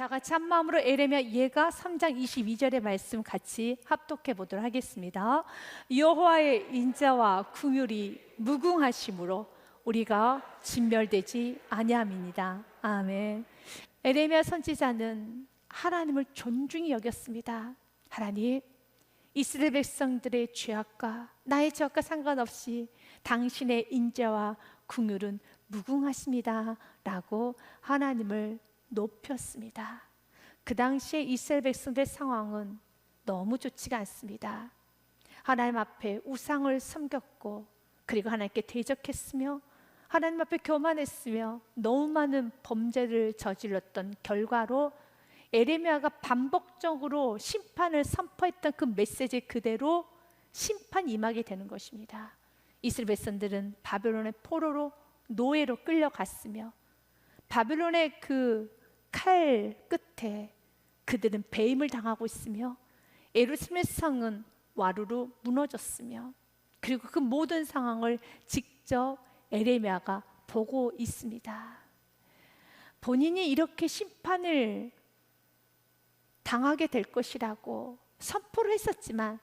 다 같이 한 마음으로 에레미야 예가 3장 22절의 말씀 같이 합독해 보도록 하겠습니다. 여호와의 인자와 긍휼이 무궁하심으로 우리가 진멸되지 아니함이니이다. 아멘. 에레미야 선지자는 하나님을 존중히 여겼습니다. 하나님, 이스라엘 백성들의 죄악과 나의 죄악과 상관없이 당신의 인자와 긍휼은 무궁하십니다 라고 하나님을 높였습니다. 그 당시에 이스라엘 백성들의 상황은 너무 좋지가 않습니다. 하나님 앞에 우상을 섬겼고, 그리고 하나님께 대적했으며 하나님 앞에 교만했으며 너무 많은 범죄를 저질렀던 결과로 에레미야가 반복적으로 심판을 선포했던 그 메시지 그대로 심판이 임하게 되는 것입니다. 이스라엘 백성들은 바벨론의 포로로 노예로 끌려갔으며 바벨론의 그 칼 끝에 그들은 배임을 당하고 있으며 예루살렘의 성은 와르르 무너졌으며, 그리고 그 모든 상황을 직접 에레미야가 보고 있습니다. 본인이 이렇게 심판을 당하게 될 것이라고 선포를 했었지만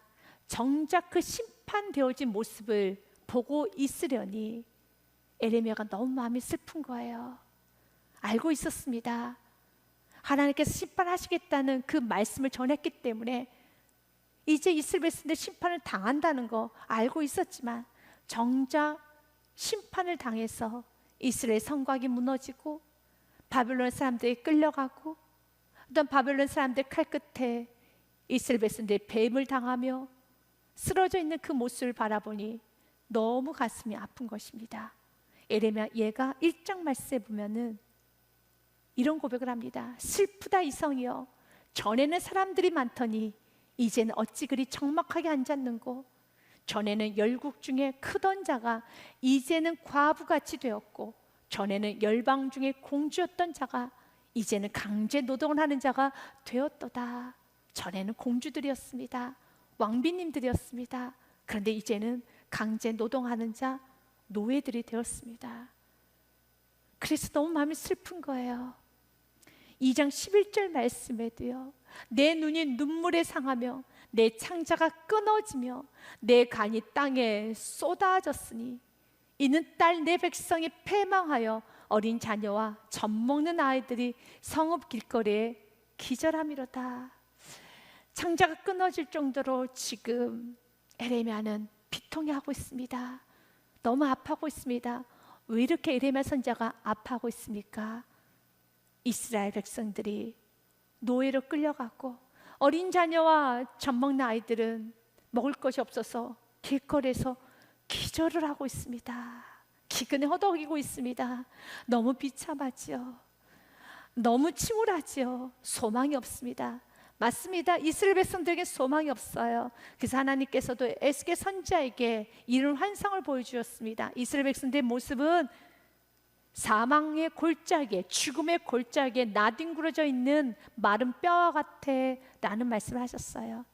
정작 그 심판되어진 모습을 보고 있으려니 에레미야가 너무 마음이 슬픈 거예요. 알고 있었습니다. 하나님께서 심판하시겠다는 그 말씀을 전했기 때문에 이제 이스라엘 백성들 심판을 당한다는 거 알고 있었지만 정작 심판을 당해서 이스라엘 성곽이 무너지고 바벨론 사람들이 끌려가고 어떤 바벨론 사람들 칼끝에 이스라엘 백성들이 배임을 당하며 쓰러져 있는 그 모습을 바라보니 너무 가슴이 아픈 것입니다. 에레미야 예가 1장 말씀에 보면은 이런 고백을 합니다. 슬프다 이성이여, 전에는 사람들이 많더니 이제는 어찌 그리 적막하게 앉았는고, 전에는 열국 중에 크던 자가 이제는 과부같이 되었고, 전에는 열방 중에 공주였던 자가 이제는 강제 노동을 하는 자가 되었도다. 전에는 공주들이었습니다. 왕비님들이었습니다. 그런데 이제는 강제 노동하는 자, 노예들이 되었습니다. 그래서 너무 마음이 슬픈 거예요. 2장 11절 말씀에도요, 내 눈이 눈물에 상하며 내 창자가 끊어지며 내 간이 땅에 쏟아졌으니 이는 딸 내 백성이 패망하여 어린 자녀와 젖먹는 아이들이 성읍 길거리에 기절함이로다. 창자가 끊어질 정도로 지금 에레미야는 비통해하고 있습니다. 너무 아파하고 있습니다. 왜 이렇게 에레미야 선지자가 아파하고 있습니까? 이스라엘 백성들이 노예로 끌려가고 어린 자녀와 젖먹는 아이들은 먹을 것이 없어서 길거리에서 기절을 하고 있습니다. 기근에 허덕이고 있습니다. 너무 비참하지요. 너무 침울하지요. 소망이 없습니다. 맞습니다. 이스라엘 백성들에게 소망이 없어요. 그래서 하나님께서도 에스겔 선지자에게 이런 환상을 보여주셨습니다. 이스라엘 백성들의 모습은 사망의 골짜기에, 죽음의 골짜기에 나뒹굴어져 있는 마른 뼈와 같아 라는 말씀을 하셨어요.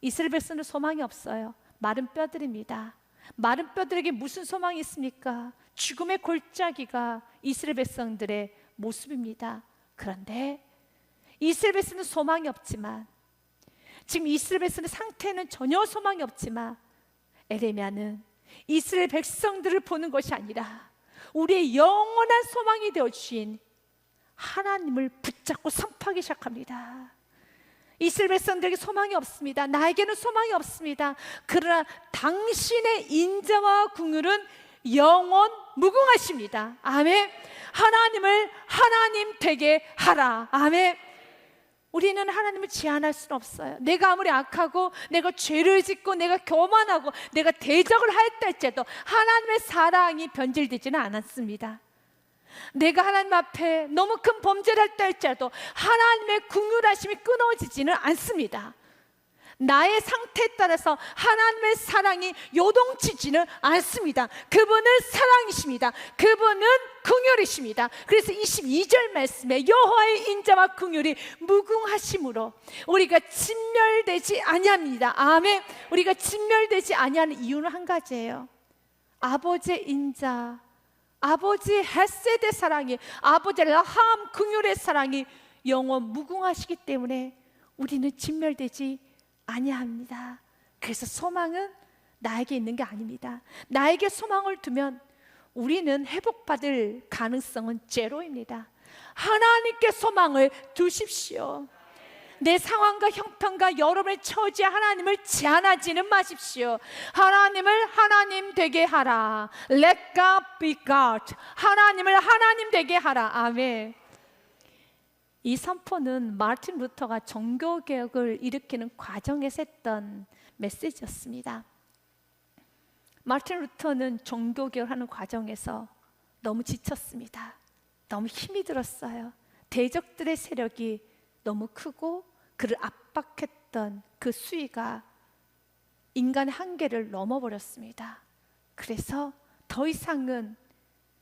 이스라엘 백성은 소망이 없어요. 마른 뼈들입니다. 마른 뼈들에게 무슨 소망이 있습니까? 죽음의 골짜기가 이스라엘 백성들의 모습입니다. 그런데 이스라엘 백성은 소망이 없지만, 지금 이스라엘 백성의 상태는 전혀 소망이 없지만 에레미야는 이스라엘 백성들을 보는 것이 아니라 우리의 영원한 소망이 되어주신 하나님을 붙잡고 선포하기 시작합니다. 이스라엘 백성들에게 소망이 없습니다. 나에게는 소망이 없습니다. 그러나 당신의 인자와 긍휼은 영원 무궁하십니다. 아멘. 하나님을 하나님 되게 하라. 아멘. 우리는 하나님을 제한할 수는 없어요. 내가 아무리 악하고 내가 죄를 짓고 내가 교만하고 내가 대적을 하였다 할지라도 하나님의 사랑이 변질되지는 않았습니다. 내가 하나님 앞에 너무 큰 범죄를 했다 할지라도 하나님의 긍휼하심이 끊어지지는 않습니다. 나의 상태에 따라서 하나님의 사랑이 요동치지는 않습니다. 그분은 사랑이십니다. 그분은 긍휼이십니다. 그래서 22절 말씀에 여호와의 인자와 긍휼이 무궁하심으로 우리가 진멸되지 아니합니다. 아멘. 우리가 진멸되지 아니하는 이유는 한 가지예요. 아버지의 인자, 아버지의 헤세드의 사랑이, 아버지의 라함 긍휼의 사랑이 영원 무궁하시기 때문에 우리는 진멸되지 아니합니다. 그래서 소망은 나에게 있는 게 아닙니다. 나에게 소망을 두면 우리는 회복받을 가능성은 제로입니다. 하나님께 소망을 두십시오. 내 상황과 형편과 여러분의 처지에 하나님을 제한하지는 마십시오. 하나님을 하나님 되게 하라. Let God be God. 하나님을 하나님 되게 하라. 아멘. 이 선포는 마틴 루터가 종교개혁을 일으키는 과정에서 했던 메시지였습니다. 마틴 루터는 종교개혁을 하는 과정에서 너무 지쳤습니다. 너무 힘이 들었어요. 대적들의 세력이 너무 크고 그를 압박했던 그 수위가 인간의 한계를 넘어버렸습니다. 그래서 더 이상은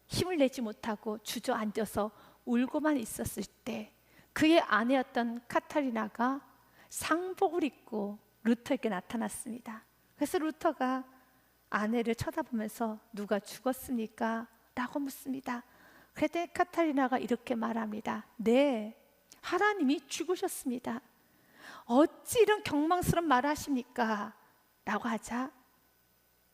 힘을 내지 못하고 주저앉아서 울고만 있었을 때 그의 아내였던 카타리나가 상복을 입고 루터에게 나타났습니다. 그래서 루터가 아내를 쳐다보면서 누가 죽었습니까? 라고 묻습니다. 그때 카타리나가 이렇게 말합니다. 네, 하나님이 죽으셨습니다. 어찌 이런 경망스러운 말을 하십니까? 라고 하자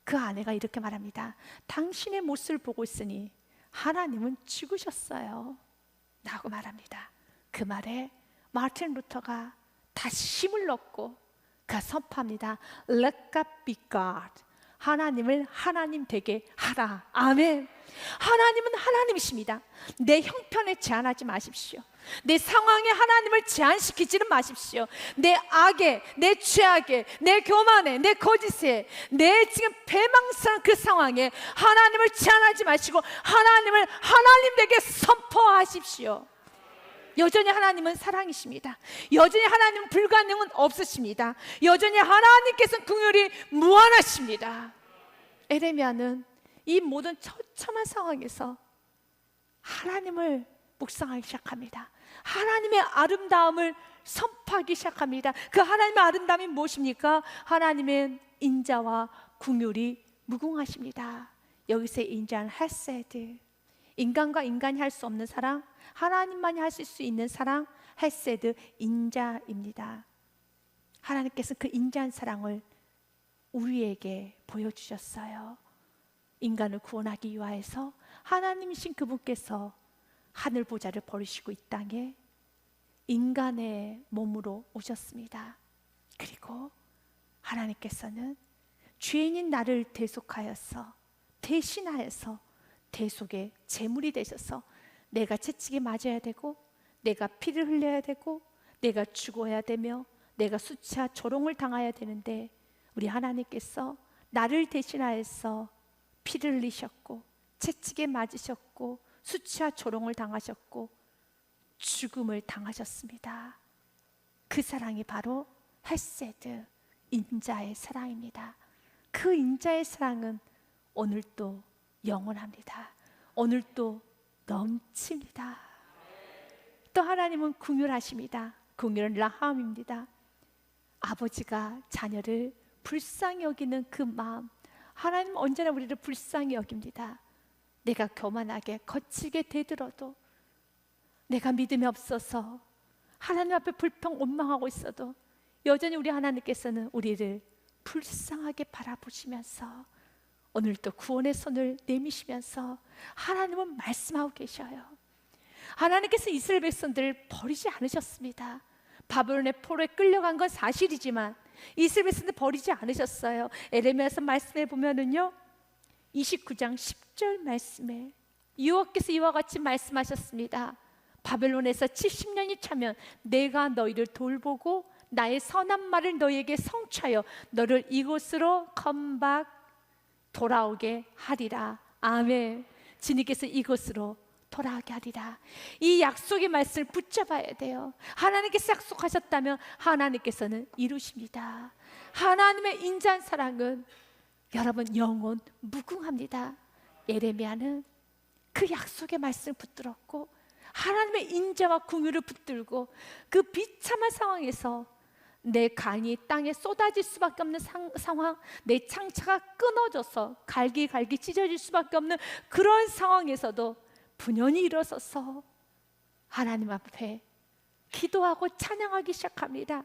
그 아내가 이렇게 말합니다. 당신의 모습을 보고 있으니 하나님은 죽으셨어요 라고 말합니다. 그 말에 마틴 루터가 다시 힘을 얻고 그가 선포합니다. Let God be God. 하나님을 하나님 되게 하라. 아멘. 하나님은 하나님이십니다. 내 형편에 제한하지 마십시오. 내 상황에 하나님을 제한시키지는 마십시오. 내 악에, 내 죄악에, 내 교만에, 내 거짓에, 내 지금 배망스러운 그 상황에 하나님을 제한하지 마시고 하나님을 하나님 되게 선포하십시오. 여전히 하나님은 사랑이십니다. 여전히 하나님은 불가능은 없으십니다. 여전히 하나님께서는 긍휼이 무한하십니다. 에레미야는 이 모든 처참한 상황에서 하나님을 묵상하기 시작합니다. 하나님의 아름다움을 선포하기 시작합니다. 그 하나님의 아름다움이 무엇입니까? 하나님의 인자와 긍휼이 무궁하십니다. 여기서의 인자는 헤세드, 인간과 인간이 할 수 없는 사랑, 하나님만이 하실 수 있는 사랑, 헤세드, 인자입니다. 하나님께서 그 인자한 사랑을 우리에게 보여주셨어요. 인간을 구원하기 위하여서 하나님이신 그분께서 하늘 보좌를 버리시고 이 땅에 인간의 몸으로 오셨습니다. 그리고 하나님께서는 죄인인 나를 대속하여서 대신하여서 대속의 제물이 되셔서 내가 채찍에 맞아야 되고 내가 피를 흘려야 되고 내가 죽어야 되며 내가 수치와 조롱을 당해야 되는데 우리 하나님께서 나를 대신하여서 피를 흘리셨고 채찍에 맞으셨고 수치와 조롱을 당하셨고 죽음을 당하셨습니다. 그 사랑이 바로 헤세드, 인자의 사랑입니다. 그 인자의 사랑은 오늘도 영원합니다. 오늘도 넘칩니다. 또 하나님은 긍휼하십니다. 긍휼은 라함입니다. 아버지가 자녀를 불쌍히 여기는 그 마음, 하나님은 언제나 우리를 불쌍히 여깁니다. 내가 교만하게 거칠게 대들어도, 내가 믿음이 없어서 하나님 앞에 불평 원망하고 있어도 여전히 우리 하나님께서는 우리를 불쌍하게 바라보시면서 오늘도 구원의 손을 내미시면서 하나님은 말씀하고 계셔요. 하나님께서 이스라엘 백성들을 버리지 않으셨습니다. 바벨론의 포로에 끌려간 건 사실이지만 이스라엘 백성들 버리지 않으셨어요. 에레미야서 말씀해 보면은요, 29장 10절 말씀에 여호와께서 이와 같이 말씀하셨습니다. 바벨론에서 70년이 차면 내가 너희를 돌보고 나의 선한 말을 너희에게 성취하여 너를 이곳으로 건박 돌아오게 하리라. 아멘. 주님께서 이곳으로 돌아오게 하리라. 이 약속의 말씀을 붙잡아야 돼요. 하나님께서 약속하셨다면 하나님께서는 이루십니다. 하나님의 인자한 사랑은 여러분 영원 무궁합니다. 예레미야는 그 약속의 말씀을 붙들었고 하나님의 인자와 긍휼을 붙들고 그 비참한 상황에서 내 간이 땅에 쏟아질 수밖에 없는 상황, 내 창자가 끊어져서 갈기갈기 찢어질 수밖에 없는 그런 상황에서도 분연히 일어서서 하나님 앞에 기도하고 찬양하기 시작합니다.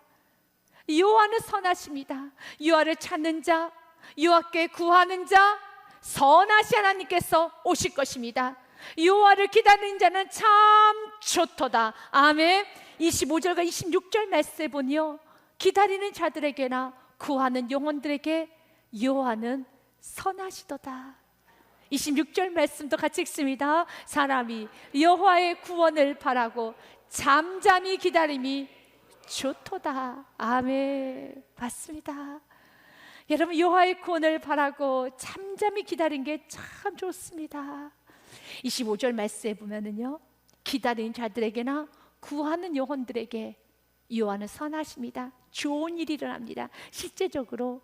여호와는 선하십니다. 여호와를 찾는 자, 여호와께 구하는 자, 선하신 하나님께서 오실 것입니다. 여호와를 기다리는 자는 참 좋도다. 아멘. 25절과 26절 말씀에 보니요, 기다리는 자들에게나 구하는 영혼들에게 여호와는 선하시도다. 26절 말씀도 같이 읽습니다. 사람이 여호와의 구원을 바라고 잠잠히 기다림이 좋도다. 아멘. 맞습니다. 여러분, 여호와의 구원을 바라고 잠잠히 기다린 게 참 좋습니다. 25절 말씀에 보면은요, 기다리는 자들에게나 구하는 영혼들에게 여호와는 선하십니다. 좋은 일이 일어납니다. 실제적으로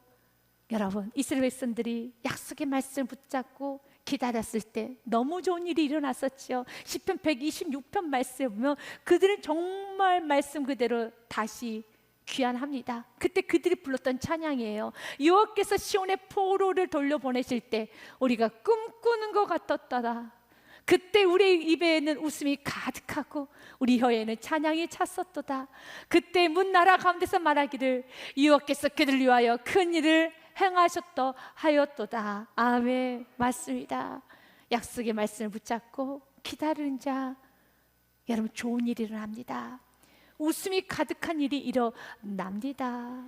여러분, 이스라엘 백성들이 약속의 말씀을 붙잡고 기다렸을 때 너무 좋은 일이 일어났었죠. 시편 126편 말씀에 보면 그들은 정말 말씀 그대로 다시 귀환합니다. 그때 그들이 불렀던 찬양이에요. 여호와께서 시온의 포로를 돌려보내실 때 우리가 꿈꾸는 것 같았다. 그때 우리 입에는 웃음이 가득하고 우리 혀에는 찬양이 찼었도다. 그때 문 나라 가운데서 말하기를 여호와께서 그들을 위하여 큰 일을 행하셨다 하였도다. 아멘. 맞습니다. 약속의 말씀을 붙잡고 기다리는 자, 여러분, 좋은 일이 일어납니다. 웃음이 가득한 일이 일어납니다.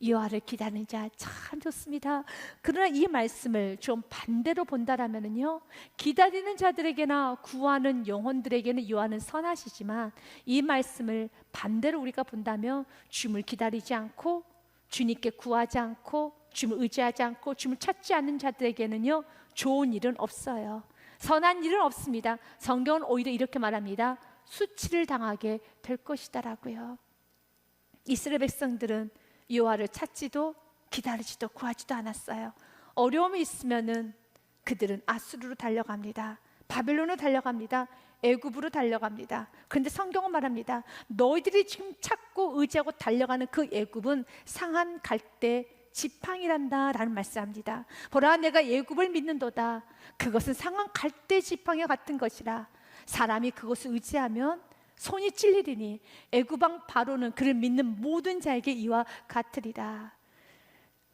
여호와를 기다리는 자 참 좋습니다. 그러나 이 말씀을 좀 반대로 본다라면요, 기다리는 자들에게나 구하는 영혼들에게는 여호와는 선하시지만, 이 말씀을 반대로 우리가 본다면 주님을 기다리지 않고 주님께 구하지 않고 주님을 의지하지 않고 주님을 찾지 않는 자들에게는요, 좋은 일은 없어요. 선한 일은 없습니다. 성경은 오히려 이렇게 말합니다. 수치를 당하게 될 것이다라고요. 이스라엘 백성들은 여호와를 찾지도 기다리지도 구하지도 않았어요. 어려움이 있으면은 그들은 아수르로 달려갑니다. 바벨론으로 달려갑니다. 애굽으로 달려갑니다. 그런데 성경은 말합니다. 너희들이 지금 찾고 의지하고 달려가는 그 애굽은 상한 갈대 지팡이란다 라는 말씀합니다. 보라, 내가 애굽을 믿는도다. 그것은 상한 갈대 지팡이 같은 것이라. 사람이 그것을 의지하면 손이 찔리리니 애굽 왕 바로는 그를 믿는 모든 자에게 이와 같으리라.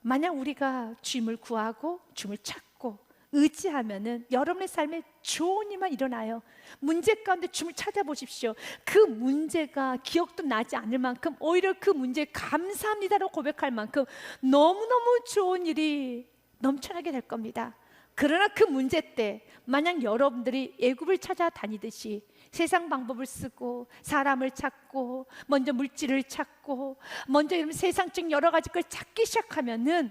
만약 우리가 주님을 구하고 주님을 찾고 의지하면은 여러분의 삶에 좋은 일만 일어나요. 문제 가운데 주님을 찾아보십시오. 그 문제가 기억도 나지 않을 만큼, 오히려 그 문제에 감사합니다라고 고백할 만큼 너무너무 좋은 일이 넘쳐나게 될 겁니다. 그러나 그 문제 때 만약 여러분들이 애굽을 찾아다니듯이 세상 방법을 쓰고 사람을 찾고 먼저 물질을 찾고 먼저 세상적 여러 가지 걸 찾기 시작하면은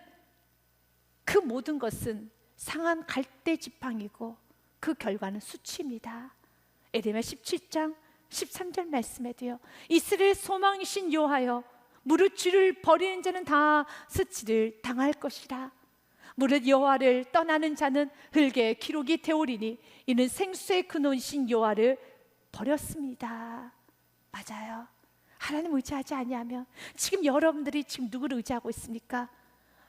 그 모든 것은 상한 갈대 지팡이고 그 결과는 수치입니다. 에레미야 17장 13절 말씀에도요, 이스라엘 소망이신 여호와여, 무릇 주를 버리는 자는 다 수치를 당할 것이라. 무릇 여호와를 떠나는 자는 흙의 기록이 되오리니 이는 생수의 근원이신 여호와를 버렸습니다. 맞아요. 하나님 의지하지 아니하면, 지금 여러분들이 지금 누구를 의지하고 있습니까?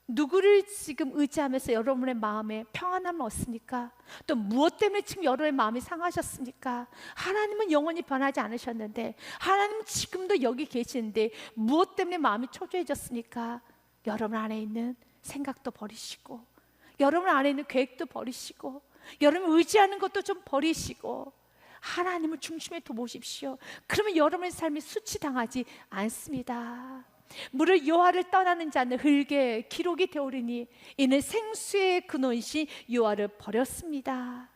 누구를 지금 의지하면서 여러분의 마음에 평안함을 얻습니까? 또 무엇 때문에 지금 여러분의 마음이 상하셨습니까? 하나님은 영원히 변하지 않으셨는데, 하나님은 지금도 여기 계시는데 무엇 때문에 마음이 초조해졌습니까? 여러분 안에 있는 생각도 버리시고, 여러분 안에 있는 계획도 버리시고, 여러분 의지하는 것도 좀 버리시고 하나님을 중심에 둬보십시오. 그러면 여러분의 삶이 수치당하지 않습니다. 무릇 여호와를 떠나는 자는 흙의 기록이 되오리니 이는 생수의 근원이신 여호와를 버렸습니다.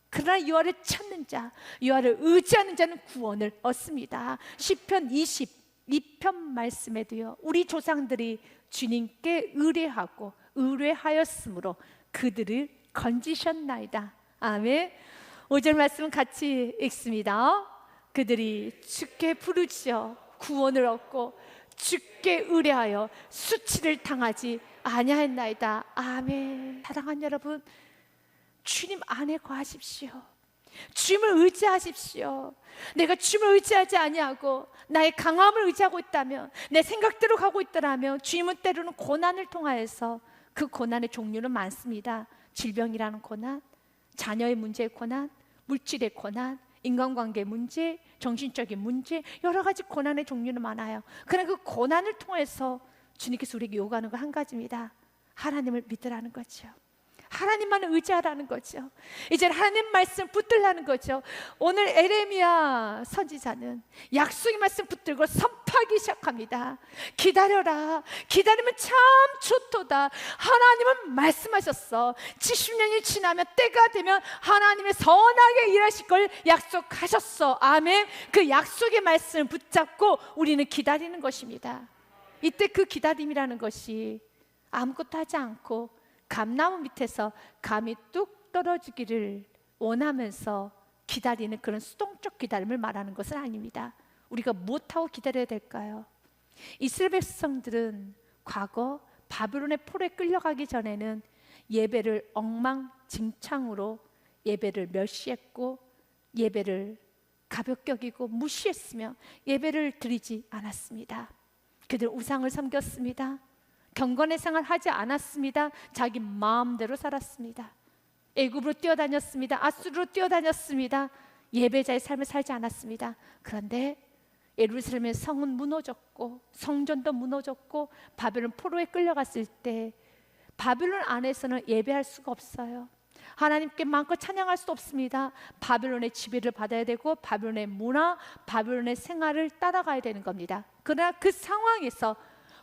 그러나 여호와를 찾는 자, 여호와를 의지하는 자는 구원을 얻습니다. 시편 22편 말씀에도요, 우리 조상들이 주님께 의뢰하고 의뢰하였으므로 그들을 건지셨나이다. 아멘. 5절 말씀 같이 읽습니다. 그들이 주께 부르짖어 구원을 얻고 주께 의뢰하여 수치를 당하지 아니하였나이다. 아멘. 사랑하는 여러분, 주님 안에 거하십시오. 주님을 의지하십시오. 내가 주님을 의지하지 아니하고 나의 강함을 의지하고 있다면, 내 생각대로 가고 있더라면, 주님은 때로는 고난을 통하여서, 그 고난의 종류는 많습니다. 질병이라는 고난, 자녀의 문제의 고난, 물질의 고난, 인간관계 문제, 정신적인 문제, 여러 가지 고난의 종류는 많아요. 그러나 그 고난을 통해서 주님께서 우리에게 요구하는 거 한 가지입니다. 하나님을 믿으라는 거죠. 하나님만을 의지하라는 거죠. 이제 하나님 말씀 붙들라는 거죠. 오늘 에레미야 선지자는 약속의 말씀 붙들고 선포하기 시작합니다. 기다려라. 기다리면 참 좋도다. 하나님은 말씀하셨어. 70년이 지나면 때가 되면 하나님의 선하게 일하실 걸 약속하셨어. 아멘. 그 약속의 말씀을 붙잡고 우리는 기다리는 것입니다. 이때 그 기다림이라는 것이 아무것도 하지 않고 감나무 밑에서 감이 뚝 떨어지기를 원하면서 기다리는 그런 수동적 기다림을 말하는 것은 아닙니다. 우리가 무엇하고 기다려야 될까요? 이스라엘 백성들은 과거 바벨론의 포로에 끌려가기 전에는 예배를 엉망진창으로 예배를 멸시했고 예배를 가볍게 여기고 무시했으며 예배를 드리지 않았습니다. 그들 우상을 섬겼습니다. 경건의 생활을 하지 않았습니다. 자기 마음대로 살았습니다. 애굽으로 뛰어다녔습니다. 아수르로 뛰어다녔습니다. 예배자의 삶을 살지 않았습니다. 그런데 예루살렘의 성은 무너졌고 성전도 무너졌고 바벨론 포로에 끌려갔을 때 바벨론 안에서는 예배할 수가 없어요. 하나님께 마음껏 찬양할 수 없습니다. 바벨론의 지배를 받아야 되고 바벨론의 문화, 바벨론의 생활을 따라가야 되는 겁니다. 그러나 그 상황에서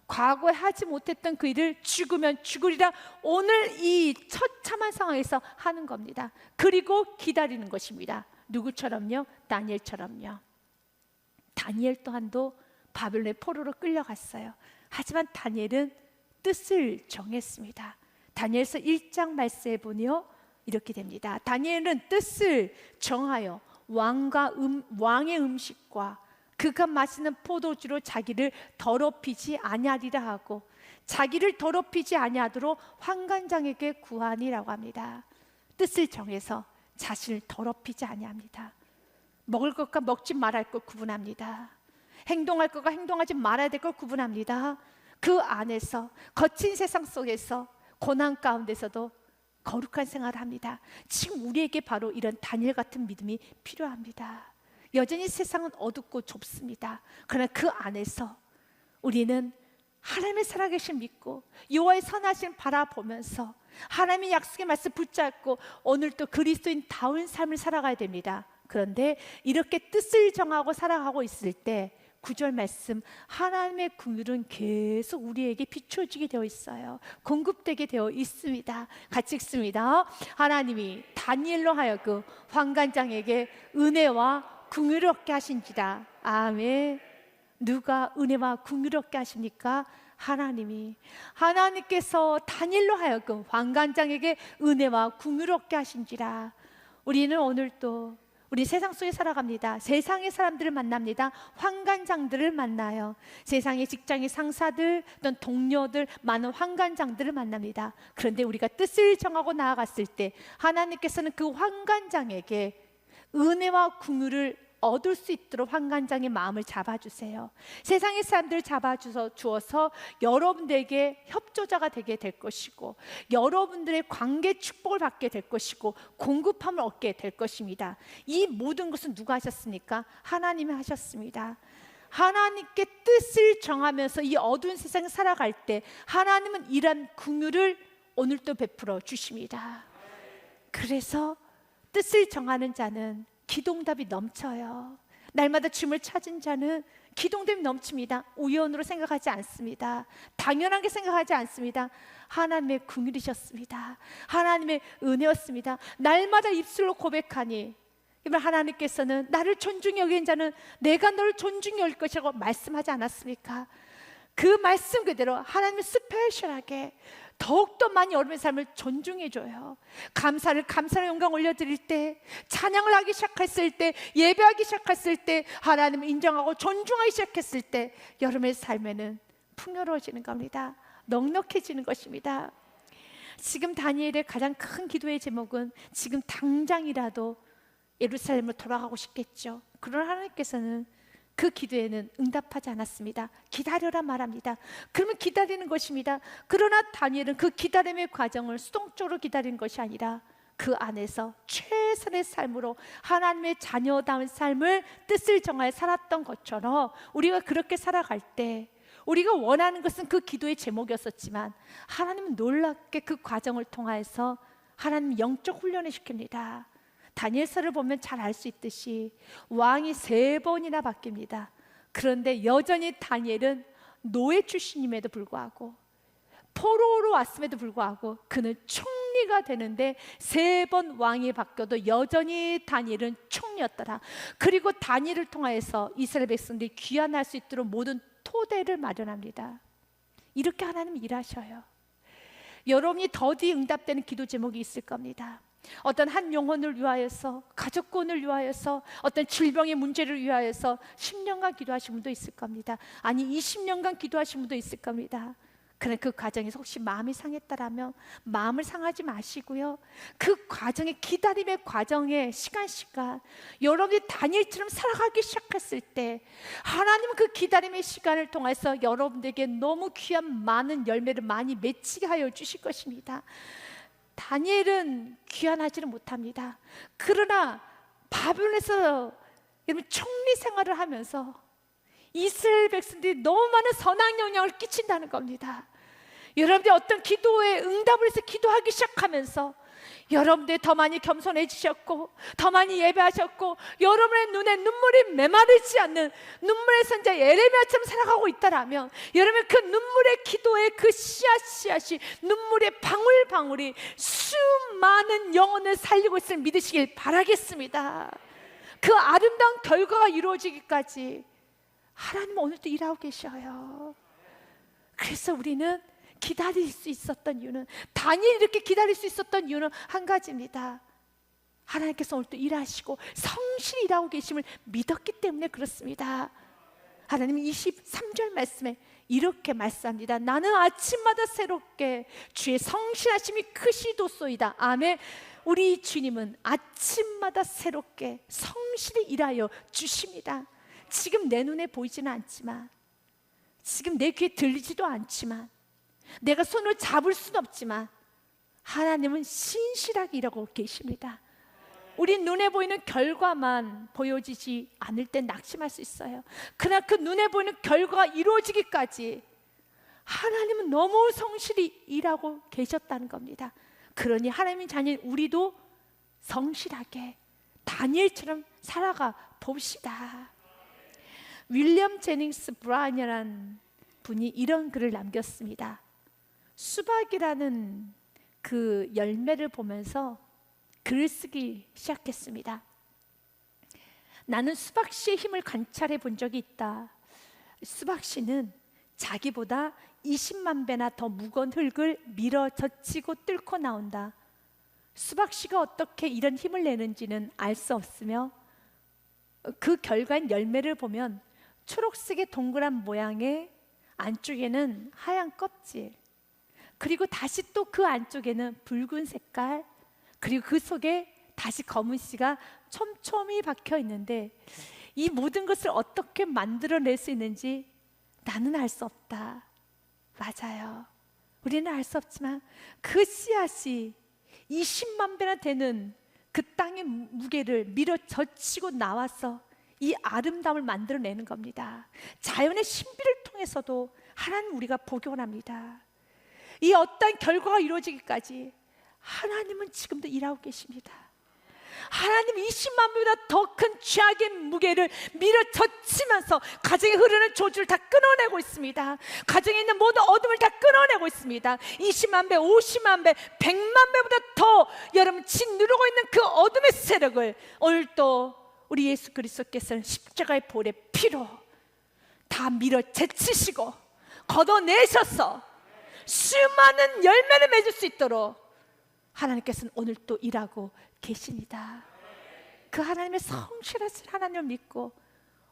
과거에 하지 못했던 그 일을 죽으면 죽으리라 오늘 이 처참한 상황에서 하는 겁니다. 그리고 기다리는 것입니다. 누구처럼요? 다니엘처럼요. 다니엘 또한도 바벨론의 포로로 끌려갔어요. 하지만 다니엘은 뜻을 정했습니다. 다니엘서 1장 말씀에 보니요 이렇게 됩니다. 다니엘은 뜻을 정하여 왕의 음식과 그가 마시는 포도주로 자기를 더럽히지 아니하리라 하고 자기를 더럽히지 아니하도록 환관장에게 구하니라고 합니다. 뜻을 정해서 자신을 더럽히지 아니합니다. 먹을 것과 먹지 말아야 할 것 구분합니다. 행동할 것과 행동하지 말아야 될 걸 구분합니다. 그 안에서 거친 세상 속에서 고난 가운데서도 거룩한 생활을 합니다. 지금 우리에게 바로 이런 다니엘 같은 믿음이 필요합니다. 여전히 세상은 어둡고 좁습니다. 그러나 그 안에서 우리는 하나님의 살아계신 믿고 여호와의 선하심 바라보면서 하나님의 약속의 말씀 붙잡고 오늘도 그리스도인다운 삶을 살아가야 됩니다. 그런데 이렇게 뜻을 정하고 살아가고 있을 때 9절 말씀 하나님의 긍휼은 계속 우리에게 비춰지게 되어 있어요. 공급되게 되어 있습니다. 같이 읽습니다. 하나님이 다니엘로 하여금 환관장에게 은혜와 긍휼을 얻게 하신지라. 아멘. 누가 은혜와 긍휼을 얻게 하십니까? 하나님께서 다니엘로 하여금 환관장에게 은혜와 긍휼을 얻게 하신지라. 우리는 오늘도 우리 세상 속에 살아갑니다. 세상의 사람들을 만납니다. 환관장들을 만나요. 세상의 직장의 상사들 또는 동료들 많은 환관장들을 만납니다. 그런데 우리가 뜻을 정하고 나아갔을 때 하나님께서는 그 환관장에게 은혜와 긍휼을 얻을 수 있도록 환관장의 마음을 잡아주세요. 세상의 사람들을 잡아주어서 여러분들에게 협조자가 되게 될 것이고 여러분들의 관계 축복을 받게 될 것이고 공급함을 얻게 될 것입니다. 이 모든 것은 누가 하셨습니까? 하나님이 하셨습니다. 하나님께 뜻을 정하면서 이 어두운 세상에 살아갈 때 하나님은 이런 긍휼을 오늘도 베풀어 주십니다. 그래서 뜻을 정하는 자는 기도응답이 넘쳐요. 날마다 주님을 찾은 자는 기도응답이 넘칩니다. 우연으로 생각하지 않습니다. 당연하게 생각하지 않습니다. 하나님의 긍휼이셨습니다. 하나님의 은혜였습니다. 날마다 입술로 고백하니 하나님께서는 나를 존중히 여기는 자는 내가 너를 존중히 여길 것이라고 말씀하지 않았습니까? 그 말씀 그대로 하나님의 스페셜하게 더욱더 많이 여러분의 삶을 존중해줘요. 감사를 영광 올려드릴 때, 찬양을 하기 시작했을 때, 예배하기 시작했을 때, 하나님을 인정하고 존중하기 시작했을 때 여러분의 삶에는 풍요로워지는 겁니다. 넉넉해지는 것입니다. 지금 다니엘의 가장 큰 기도의 제목은 지금 당장이라도 예루살렘으로 돌아가고 싶겠죠. 그러나 하나님께서는 그 기도에는 응답하지 않았습니다. 기다려라 말합니다. 그러면 기다리는 것입니다. 그러나 다니엘은 그 기다림의 과정을 수동적으로 기다린 것이 아니라 그 안에서 최선의 삶으로 하나님의 자녀다운 삶을 뜻을 정하여 살았던 것처럼 우리가 그렇게 살아갈 때 우리가 원하는 것은 그 기도의 제목이었었지만 하나님은 놀랍게 그 과정을 통하여서 하나님 영적 훈련을 시킵니다. 다니엘서를 보면 잘 알 수 있듯이 왕이 3번이나 바뀝니다. 그런데 여전히 다니엘은 노예 출신임에도 불구하고 포로로 왔음에도 불구하고 그는 총리가 되는데 3번 왕이 바뀌어도 여전히 다니엘은 총리였더라. 그리고 다니엘을 통하여서 이스라엘 백성들이 귀환할 수 있도록 모든 토대를 마련합니다. 이렇게 하나님은 일하셔요. 여러분이 더디 응답되는 기도 제목이 있을 겁니다. 어떤 한 영혼을 위하여서, 가족권을 위하여서, 어떤 질병의 문제를 위하여서 10년간 기도하신 분도 있을 겁니다. 아니 20년간 기도하신 분도 있을 겁니다. 그런데 그 과정에서 혹시 마음이 상했다라면 마음을 상하지 마시고요, 그 과정의 기다림의 과정에 시간 여러분이 다니엘처럼 살아가기 시작했을 때 하나님은 그 기다림의 시간을 통해서 여러분들에게 너무 귀한 많은 열매를 많이 맺히게 하여 주실 것입니다. 다니엘은 귀환하지는 못합니다. 그러나 바벨론에서 여러분 총리 생활을 하면서 이스라엘 백성들이 너무 많은 선한 영향을 끼친다는 겁니다. 여러분들이 어떤 기도에 응답을 해서 기도하기 시작하면서 여러분들이 더 많이 겸손해지셨고 더 많이 예배하셨고 여러분의 눈에 눈물이 메마르지 않는 눈물의 선자 예레미야처럼 살아가고 있다라면 여러분 그 눈물의 기도의 그 씨앗이 눈물의 방울방울이 수많은 영혼을 살리고 있음을 믿으시길 바라겠습니다. 그 아름다운 결과가 이루어지기까지 하나님은 오늘도 일하고 계셔요. 그래서 우리는 기다릴 수 있었던 이유는, 다니엘이 이렇게 기다릴 수 있었던 이유는 한 가지입니다. 하나님께서 오늘도 일하시고 성실히 일하고 계심을 믿었기 때문에 그렇습니다. 하나님은 23절 말씀에 이렇게 말씀합니다. 나는 아침마다 새롭게 주의 성실하심이 크시도소이다. 아멘. 우리 주님은 아침마다 새롭게 성실히 일하여 주십니다. 지금 내 눈에 보이지는 않지만, 지금 내 귀에 들리지도 않지만, 내가 손을 잡을 수는 없지만 하나님은 신실하게 일하고 계십니다. 우리 눈에 보이는 결과만 보여지지 않을 땐 낙심할 수 있어요. 그러나 그 눈에 보이는 결과가 이루어지기까지 하나님은 너무 성실히 일하고 계셨다는 겁니다. 그러니 하나님의 자녀인 우리도 성실하게 다니엘처럼 살아가 봅시다. 윌리엄 제닝스 브라운이라는 분이 이런 글을 남겼습니다. 수박이라는 그 열매를 보면서 글을 쓰기 시작했습니다. 나는 수박씨의 힘을 관찰해 본 적이 있다. 수박씨는 자기보다 20만 배나 더 무거운 흙을 밀어 젖히고 뚫고 나온다. 수박씨가 어떻게 이런 힘을 내는지는 알 수 없으며 그 결과인 열매를 보면 초록색의 동그란 모양의 안쪽에는 하얀 껍질, 그리고 다시 또 그 안쪽에는 붉은 색깔, 그리고 그 속에 다시 검은 씨가 촘촘히 박혀 있는데 이 모든 것을 어떻게 만들어낼 수 있는지 나는 알 수 없다. 맞아요. 우리는 알 수 없지만 그 씨앗이 20만 배나 되는 그 땅의 무게를 밀어 젖히고 나와서 이 아름다움을 만들어내는 겁니다. 자연의 신비를 통해서도 하나님 우리가 보기 원합니다. 이 어떠한 결과가 이루어지기까지 하나님은 지금도 일하고 계십니다. 하나님 20만 배보다 더 큰 죄악의 무게를 밀어 젖히면서 가정에 흐르는 조주를 다 끊어내고 있습니다. 가정에 있는 모든 어둠을 다 끊어내고 있습니다. 20만 배, 50만 배, 100만 배보다 더 여러분 짓누르고 있는 그 어둠의 세력을 오늘 또 우리 예수 그리스도께서는 십자가의 보혈의 피로 다 밀어 제치시고 걷어내셔서 수많은 열매를 맺을 수 있도록 하나님께서는 오늘 또 일하고 계십니다. 그 하나님의 성실하신 하나님을 믿고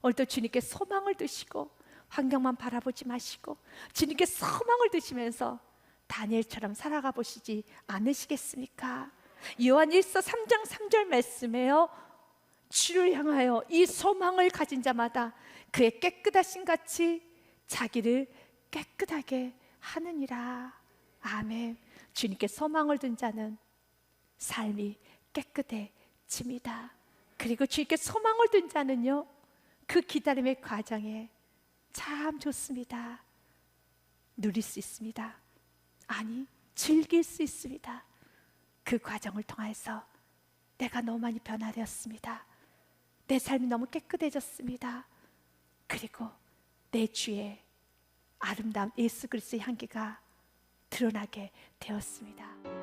오늘도 주님께 소망을 두시고 환경만 바라보지 마시고 주님께 소망을 두시면서 다니엘처럼 살아가 보시지 않으시겠습니까? 요한 1서 3장 3절 말씀에요, 주를 향하여 이 소망을 가진 자마다 그의 깨끗하신 같이 자기를 깨끗하게 하느니라. 아멘. 주님께 소망을 둔 자는 삶이 깨끗해집니다. 그리고 주님께 소망을 둔 자는요, 그 기다림의 과정에 참 좋습니다. 누릴 수 있습니다. 아니, 즐길 수 있습니다. 그 과정을 통해서 내가 너무 많이 변화되었습니다. 내 삶이 너무 깨끗해졌습니다. 그리고 내 주의 아름다운 예수 그리스도의 향기가 드러나게 되었습니다.